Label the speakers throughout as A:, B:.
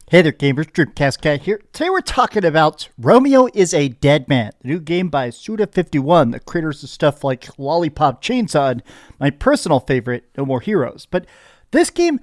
A: Hey there gamers, DreamcastGuy here. Today we're talking about Romeo is a Dead Man, the new game by Suda51, the creators of stuff like Lollipop Chainsaw and my personal favorite, No More Heroes. But this game,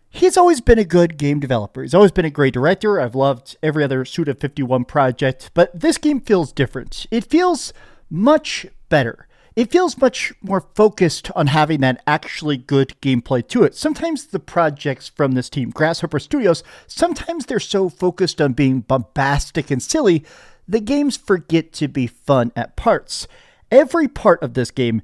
A: he's always been a good game developer. He's always been a great director. I've loved every other Suda51 project, but this game feels different. It feels much better. It feels much more focused on having that actually good gameplay to it. Sometimes the projects from this team, Grasshopper Studios, sometimes they're so focused on being bombastic and silly, the games forget to be fun at parts. Every part of this game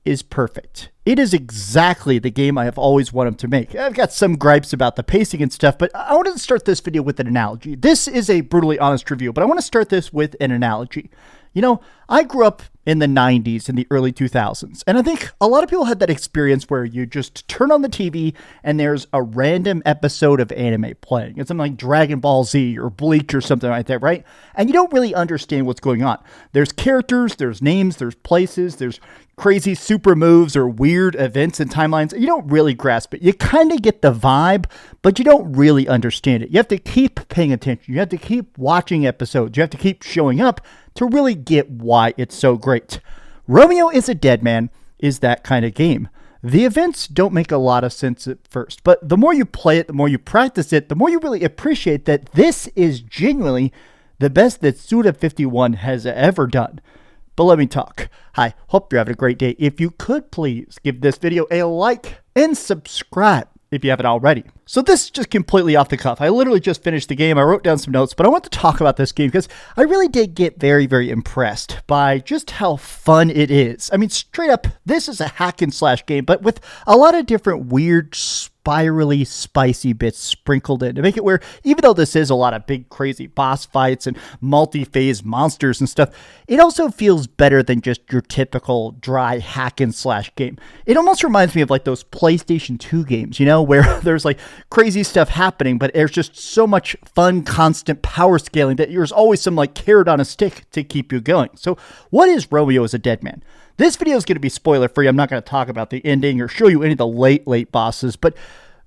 A: is perfect. It is exactly the game I have always wanted to make. I've got some gripes about the pacing and stuff, but I wanted to start this video with an analogy. This is a brutally honest review, but I want to start this with an analogy. You know, I grew up in the 90s and the early 2000s, and I think a lot of people had that experience where you just turn on the TV and there's a random episode of anime playing. It's something like Dragon Ball Z or Bleach or something like that, right? And you don't really understand what's going on. There's characters, there's names, there's places, there's crazy super moves or weird events and timelines. You don't really grasp it. You kind of get the vibe, but you don't really understand it. You have to keep paying attention. You have to keep watching episodes. You have to keep showing up to really get why it's so great. Romeo is a Dead Man is that kind of game. The events don't make a lot of sense at first, but the more you play it, the more you practice it, the more you really appreciate that this is genuinely the best that Suda51 has ever done. But let me talk. Hi, hope you're having a great day. If you could please give this video a like and subscribe if you haven't already. So this is just completely off the cuff. I literally just finished the game. I wrote down some notes, but I want to talk about this game because I really did get very, very impressed by just how fun it is. I mean, straight up, this is a hack and slash game, but with a lot of different weird, spirally spicy bits sprinkled in to make it where, even though this is a lot of big crazy boss fights and multi-phase monsters and stuff, it also feels better than just your typical dry hack and slash game. It almost reminds me of like those PlayStation 2 games, you know, where there's like crazy stuff happening, but there's just so much fun, constant power scaling that there's always some like carrot on a stick to keep you going. So what is Romeo as a Dead Man? This video is going to be spoiler free. I'm not going to talk about the ending or show you any of the late bosses, but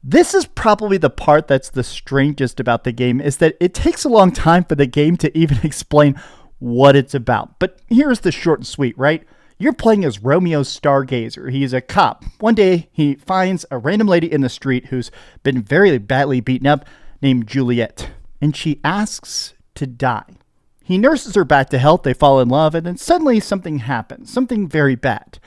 A: this is probably the part that's the strangest about the game, is that it takes a long time for the game to even explain what it's about. But here's the short and sweet, right? You're playing as Romeo Stargazer. He's a cop. One day, he finds a random lady in the street who's been very badly beaten up named Juliet, and she asks to die. He nurses her back to health, they fall in love, and then suddenly something happens, something very bad.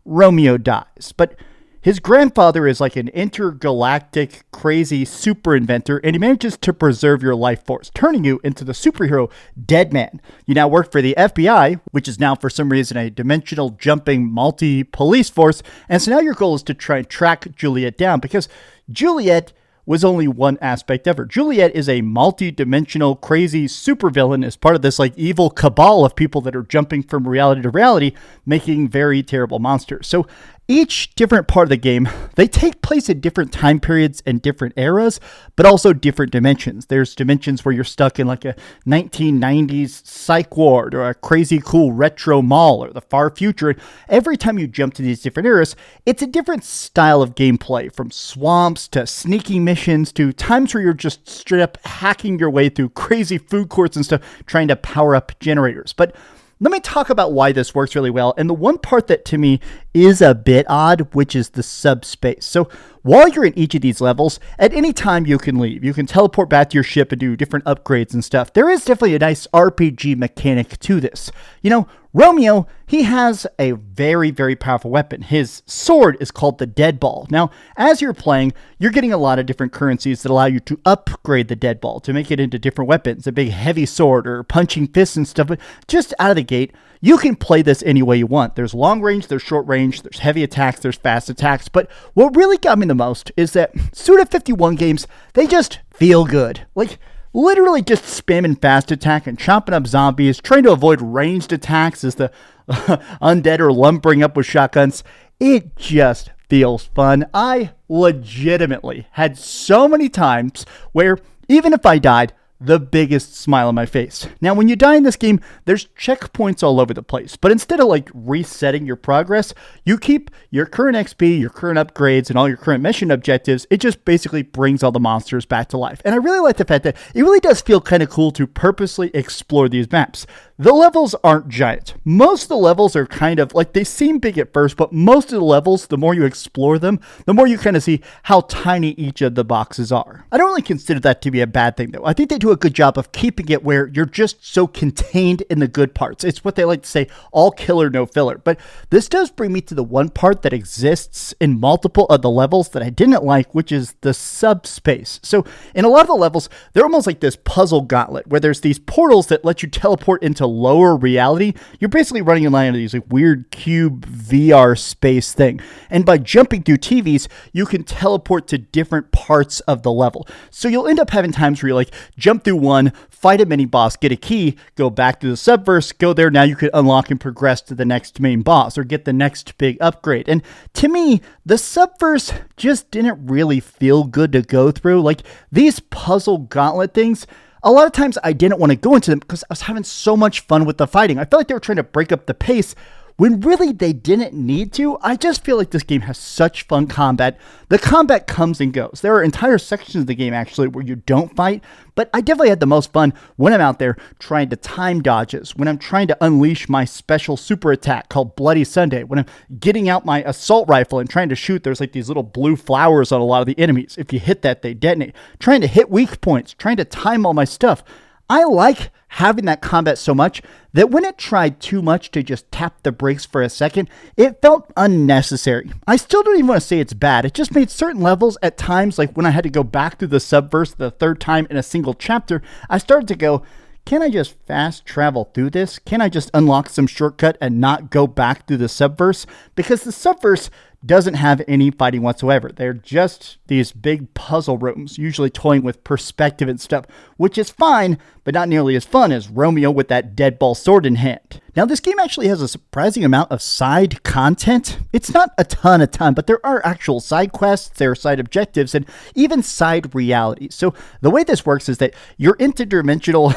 A: Romeo dies, but his grandfather is like an intergalactic, crazy super inventor, and he manages to preserve your life force, turning you into the superhero Dead Man. You now work for the FBI, which is now for some reason a dimensional jumping multi-police force, and so now your goal is to try and track Juliet down, because Juliet was only one aspect of her. Juliet is a multi-dimensional, crazy supervillain as part of this like evil cabal of people that are jumping from reality to reality, making very terrible monsters. So each different part of the game, they take place in different time periods and different eras, but also different dimensions. There's dimensions where you're stuck in like a 1990s psych ward or a crazy cool retro mall or the far future. And every time you jump to these different eras, it's a different style of gameplay, from swamps to sneaking missions to times where you're just straight up hacking your way through crazy food courts and stuff, trying to power up generators. But let me talk about why this works really well, and the one part that to me is a bit odd, which is the subspace. So while you're in each of these levels, at any time you can leave. You can teleport back to your ship and do different upgrades and stuff. There is definitely a nice RPG mechanic to this. You know, Romeo, he has a very, very powerful weapon. His sword is called the Dead Ball. Now, as you're playing, you're getting a lot of different currencies that allow you to upgrade the Dead Ball, to make it into different weapons, a big heavy sword or punching fists and stuff. But just out of the gate, you can play this any way you want. There's long range, there's short range, there's heavy attacks, there's fast attacks. But what really got me the most is that Suda51 games, they just feel good. Like, literally just spamming fast attack and chopping up zombies, trying to avoid ranged attacks as the undead are lumbering up with shotguns. It just feels fun. I legitimately had so many times where even if I died, the biggest smile on my face. Now, when you die in this game, there's checkpoints all over the place, but instead of like resetting your progress, you keep your current XP, your current upgrades, and all your current mission objectives. It just basically brings all the monsters back to life. And I really like the fact that it really does feel kind of cool to purposely explore these maps. The levels aren't giant. Most of the levels are kind of like, they seem big at first, but most of the levels, the more you explore them, the more you kind of see how tiny each of the boxes are. I don't really consider that to be a bad thing though. I think they do a good job of keeping it where you're just so contained in the good parts. It's what they like to say, all killer, no filler. But this does bring me to the one part that exists in multiple of the levels that I didn't like, which is the subspace. So in a lot of the levels, they're almost like this puzzle gauntlet where there's these portals that let you teleport into lower reality. You're basically running in line of these like weird cube VR space thing. And by jumping through TVs, you can teleport to different parts of the level. So you'll end up having times where you like jump through one, fight a mini boss, get a key, go back to the subverse, go there. Now you could unlock and progress to the next main boss or get the next big upgrade. And to me, the subverse just didn't really feel good to go through. Like these puzzle gauntlet things, a lot of times I didn't want to go into them because I was having so much fun with the fighting. I felt like they were trying to break up the pace when really they didn't need to. I just feel like this game has such fun combat. The combat comes and goes. There are entire sections of the game actually where you don't fight, but I definitely had the most fun when I'm out there trying to time dodges, when I'm trying to unleash my special super attack called Bloody Sunday, when I'm getting out my assault rifle and trying to shoot. There's like these little blue flowers on a lot of the enemies. If you hit that, they detonate. Trying to hit weak points, trying to time all my stuff. I like having that combat so much that when it tried too much to just tap the brakes for a second, it felt unnecessary. I still don't even want to say it's bad. It just made certain levels at times, like when I had to go back through the subverse the third time in a single chapter, I started to go, can I just fast travel through this? Can I just unlock some shortcut and not go back through the subverse? Because the subverse doesn't have any fighting whatsoever. They're just these big puzzle rooms, usually toying with perspective and stuff, which is fine, but not nearly as fun as Romeo with that deadball sword in hand. Now, this game actually has a surprising amount of side content. It's not a ton, but there are actual side quests, there are side objectives, and even side realities. So the way this works is that your interdimensional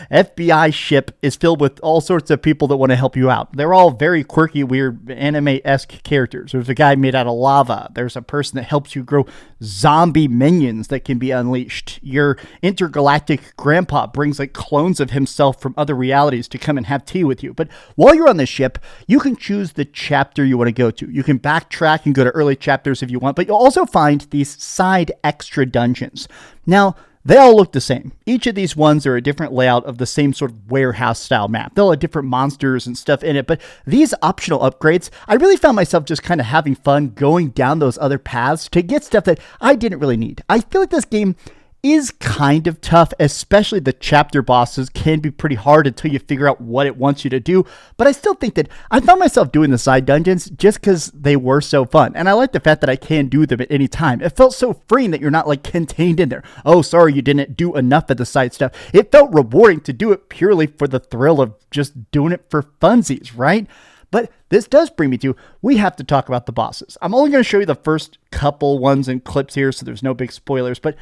A: FBI ship is filled with all sorts of people that want to help you out. They're all very quirky, weird, anime-esque characters. There's a guy made out of lava. There's a person that helps you grow zombie minions that can be unleashed. Your intergalactic grandpa brings like clones of himself from other realities to come and have tea with you. But while you're on the ship, you can choose the chapter you want to go to. You can backtrack and go to early chapters if you want, but you'll also find these side extra dungeons. Now, they all look the same. Each of these ones are a different layout of the same sort of warehouse style map. They'll have different monsters and stuff in it, but these optional upgrades, I really found myself just kind of having fun going down those other paths to get stuff that I didn't really need. I feel like this game is kind of tough, especially the chapter bosses can be pretty hard until you figure out what it wants you to do. But I still think that I found myself doing the side dungeons just because they were so fun. And I like the fact that I can do them at any time. It felt so freeing that you're not like contained in there. Oh, sorry, you didn't do enough of the side stuff. It felt rewarding to do it purely for the thrill of just doing it for funsies, right? But this does bring me to, we have to talk about the bosses. I'm only going to show you the first couple ones and clips here, so there's no big spoilers, but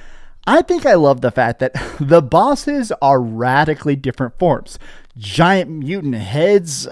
A: I think I love the fact that the bosses are radically different forms. Giant mutant heads,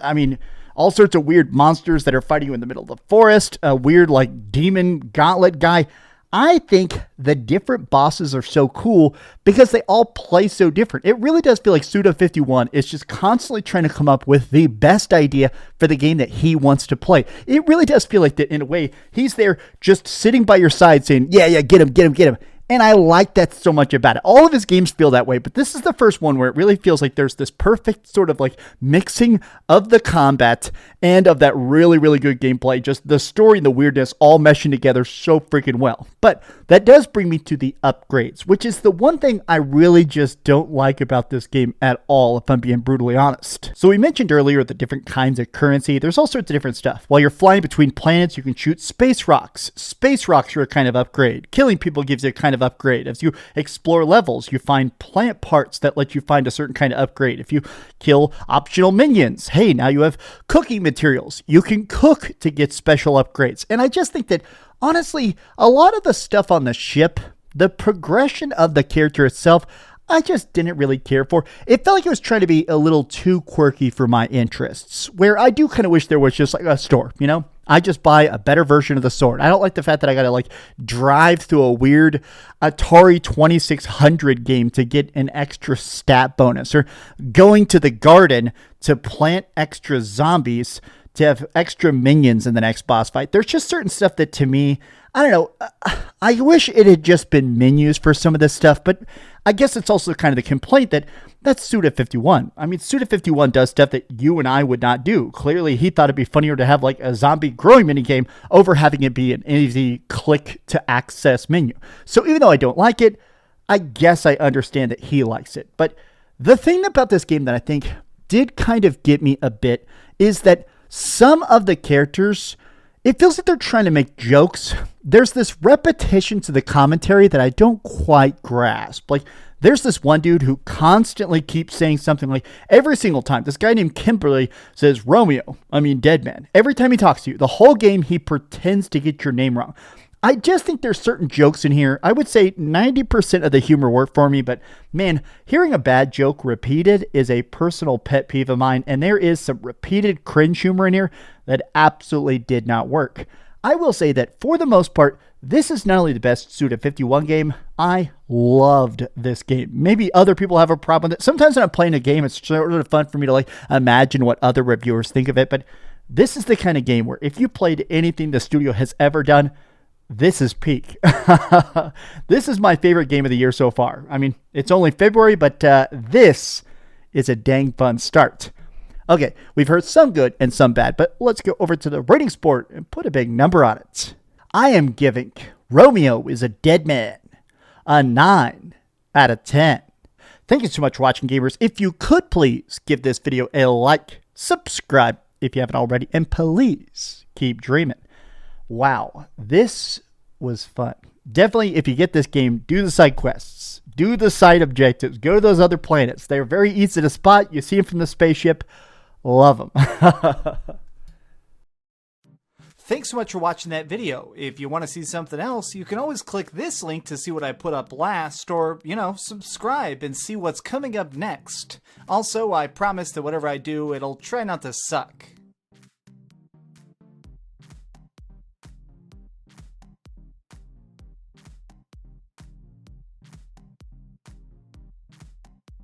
A: all sorts of weird monsters that are fighting you in the middle of the forest, a weird like demon gauntlet guy. I think the different bosses are so cool because they all play so different. It really does feel like Suda 51 is just constantly trying to come up with the best idea for the game that he wants to play. It really does feel like that in a way. He's there just sitting by your side saying, yeah, get him. And I like that so much about it. All of his games feel that way, but this is the first one where it really feels like there's this perfect sort of like mixing of the combat and of that really, really good gameplay. Just the story and the weirdness all meshing together so freaking well. But that does bring me to the upgrades, which is the one thing I really just don't like about this game at all, if I'm being brutally honest. So we mentioned earlier the different kinds of currency. There's all sorts of different stuff. While you're flying between planets, you can shoot space rocks. Space rocks are a kind of upgrade. Killing people gives you a kind of upgrade. As you explore levels, you find plant parts that let you find a certain kind of upgrade. If you kill optional minions, hey, now you have cooking materials. You can cook to get special upgrades. And I just think that, honestly, a lot of the stuff on the ship, the progression of the character itself, I just didn't really care for. It felt like it was trying to be a little too quirky for my interests, where I do kind of wish there was just like a store, you know? I just buy a better version of the sword. I don't like the fact that I got to like drive through a weird Atari 2600 game to get an extra stat bonus, or going to the garden to plant extra zombies to have extra minions in the next boss fight. There's just certain stuff that to me, I don't know, I wish it had just been menus for some of this stuff, but I guess it's also kind of the complaint that that's Suda51. I mean, Suda51 does stuff that you and I would not do. Clearly, he thought it'd be funnier to have like a zombie growing minigame over having it be an easy click to access menu. So even though I don't like it, I guess I understand that he likes it. But the thing about this game that I think did kind of get me a bit is that some of the characters, it feels like they're trying to make jokes. There's this repetition to the commentary that I don't quite grasp. Like, there's this one dude who constantly keeps saying something like, every single time, this guy named Kimberly says, Dead Man. Every time he talks to you, the whole game, he pretends to get your name wrong. I just think there's certain jokes in here. I would say 90% of the humor worked for me, but man, hearing a bad joke repeated is a personal pet peeve of mine, and there is some repeated cringe humor in here that absolutely did not work. I will say that for the most part, this is not only the best Suda51 game, I loved this game. Maybe other people have a problem with it. Sometimes when I'm playing a game, it's sort of fun for me to like imagine what other reviewers think of it, but this is the kind of game where if you played anything the studio has ever done, this is peak. This is my favorite game of the year so far. I mean, it's only February, but this is a dang fun start. Okay, we've heard some good and some bad, but let's go over to the ratings board and put a big number on it. I am giving Romeo is a Dead Man a 9 out of 10. Thank you so much for watching, gamers. If you could please give this video a like, subscribe if you haven't already, and please keep dreaming. Wow, this was fun. Definitely, if you get this game, do the side quests, do the side objectives, go to those other planets. They're very easy to spot. You see them from the spaceship. Love them. Thanks so much for watching that video. If you want to see something else, you can always click this link to see what I put up last, or, subscribe and see what's coming up next. Also, I promise that whatever I do, it'll try not to suck.